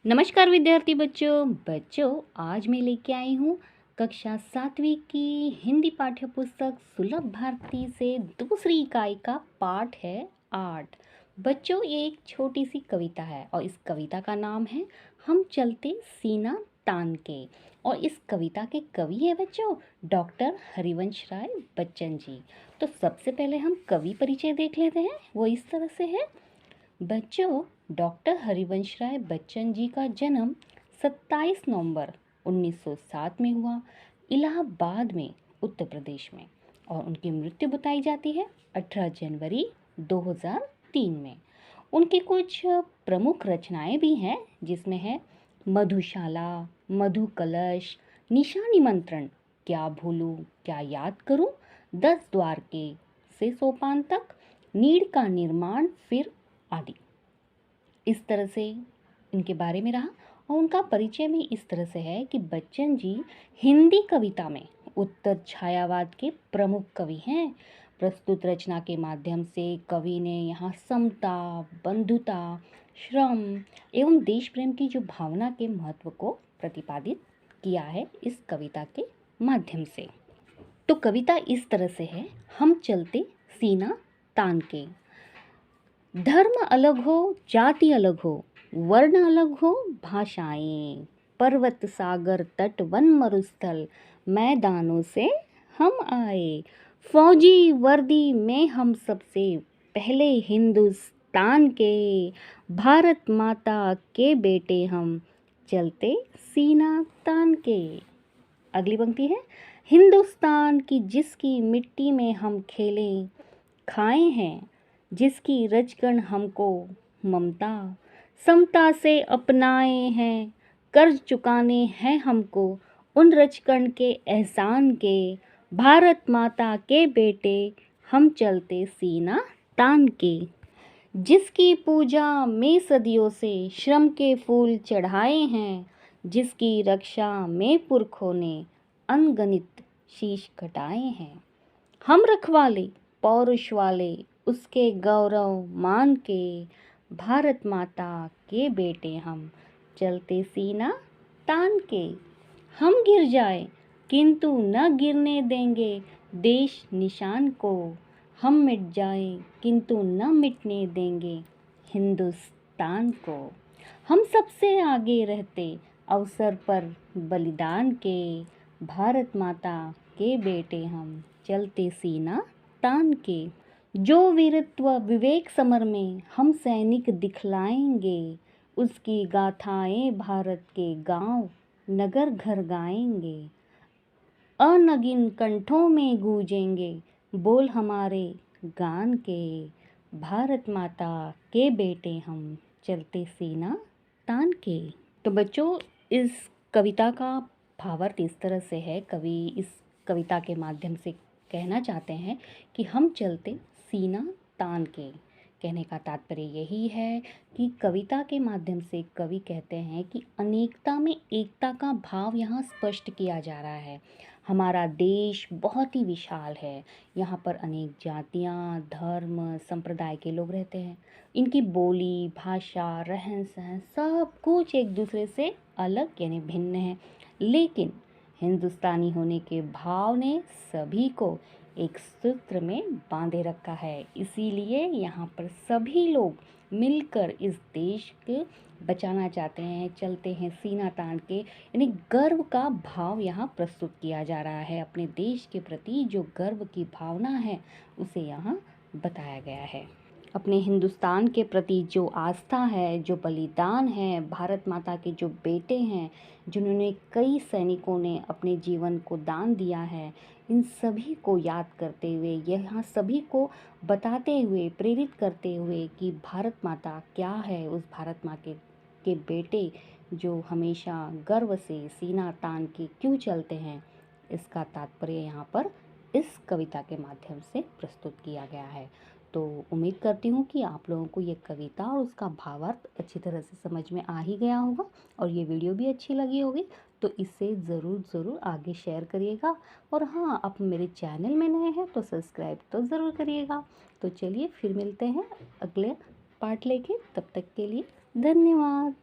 नमस्कार विद्यार्थी बच्चों आज मैं लेके आई हूँ कक्षा 7वीं की हिंदी पाठ्य पुस्तक सुलभ भारती से दूसरी इकाई का पाठ है 8। बच्चों, ये एक छोटी सी कविता है और इस कविता का नाम है हम चलते सीना तान के। और इस कविता के कवि है बच्चों डॉक्टर हरिवंश राय बच्चन जी। तो सबसे पहले हम कवि परिचय देख लेते हैं। वो इस तरह से है। बच्चों, डॉक्टर हरिवंश राय बच्चन जी का जन्म 27 नवंबर 1907 में हुआ, इलाहाबाद में, उत्तर प्रदेश में। और उनकी मृत्यु बताई जाती है 18 जनवरी 2003 में। उनकी कुछ प्रमुख रचनाएं भी हैं, जिसमें है मधुशाला, मधु कलश, निशानी मंत्रण, क्या भूलूं क्या याद करूं, 10 द्वार के से सोपान तक, नीड़ का निर्माण, फिर आदि। इस तरह से इनके बारे में रहा। और उनका परिचय भी इस तरह से है कि बच्चन जी हिंदी कविता में उत्तर छायावाद के प्रमुख कवि हैं। प्रस्तुत रचना के माध्यम से कवि ने यहाँ समता, बंधुता, श्रम एवं देश प्रेम की जो भावना के महत्व को प्रतिपादित किया है इस कविता के माध्यम से। तो कविता इस तरह से है। हम चलते सीना तान के। धर्म अलग हो, जाति अलग हो, वर्ण अलग हो, भाषाएं, पर्वत सागर तट वन मरुस्थल, मैदानों से हम आए, फौजी वर्दी में हम सबसे पहले हिंदुस्तान के, भारत माता के बेटे हम, चलते सीना तान के। अगली पंक्ति है। हिंदुस्तान की जिसकी मिट्टी में हम खेले खाए हैं, जिसकी रजकण हमको ममता समता से अपनाए हैं, कर्ज चुकाने हैं हमको उन रजकण के एहसान के, भारत माता के बेटे हम चलते सीना तान के। जिसकी पूजा में सदियों से श्रम के फूल चढ़ाए हैं, जिसकी रक्षा में पुरखों ने अनगणित शीश कटाए हैं, हम रखवाले पौरुष वाले उसके गौरव मान के, भारत माता के बेटे हम, चलते सीना तान के। हम गिर जाए किंतु न गिरने देंगे देश निशान को, हम मिट जाए किंतु न मिटने देंगे हिंदुस्तान को। हम सबसे आगे रहते अवसर पर बलिदान के, भारत माता के बेटे हम, चलते सीना तान के। जो वीरत्व विवेक समर में हम सैनिक दिखलाएंगे, उसकी गाथाएं भारत के गांव नगर घर गाएंगे, अनगिन कंठों में गूंजेंगे बोल हमारे गान के, भारत माता के बेटे हम, चलते सीना तान के। तो बच्चों, इस कविता का भावार्थ इस तरह से है। कवि इस कविता के माध्यम से कहना चाहते हैं कि हम चलते सीना तान के। कहने का तात्पर्य यही है कि कविता के माध्यम से कवि कहते हैं कि अनेकता में एकता का भाव यहाँ स्पष्ट किया जा रहा है। हमारा देश बहुत ही विशाल है। यहाँ पर अनेक जातियाँ, धर्म, संप्रदाय के लोग रहते हैं। इनकी बोली, भाषा, रहन सहन सब कुछ एक दूसरे से अलग यानी भिन्न है, लेकिन हिंदुस्तानी होने के भाव ने सभी को एक सूत्र में बांधे रखा है। इसीलिए यहाँ पर सभी लोग मिलकर इस देश को बचाना चाहते हैं, चलते हैं सीना तान के। यानी गर्व का भाव यहाँ प्रस्तुत किया जा रहा है। अपने देश के प्रति जो गर्व की भावना है उसे यहाँ बताया गया है। अपने हिंदुस्तान के प्रति जो आस्था है, जो बलिदान है, भारत माता के जो बेटे हैं जिन्होंने कई सैनिकों ने अपने जीवन को दान दिया है, इन सभी को याद करते हुए, यहाँ सभी को बताते हुए, प्रेरित करते हुए कि भारत माता क्या है, उस भारत माँ के बेटे जो हमेशा गर्व से सीना तान के क्यों चलते हैं, इसका तात्पर्य यहाँ पर इस कविता के माध्यम से प्रस्तुत किया गया है। तो उम्मीद करती हूँ कि आप लोगों को ये कविता और उसका भावार्थ अच्छी तरह से समझ में आ ही गया होगा और ये वीडियो भी अच्छी लगी होगी। तो इसे ज़रूर आगे शेयर करिएगा। और हाँ, आप मेरे चैनल में नए हैं तो सब्सक्राइब तो ज़रूर करिएगा। तो चलिए फिर मिलते हैं अगले पार्ट लेके। तब तक के लिए धन्यवाद।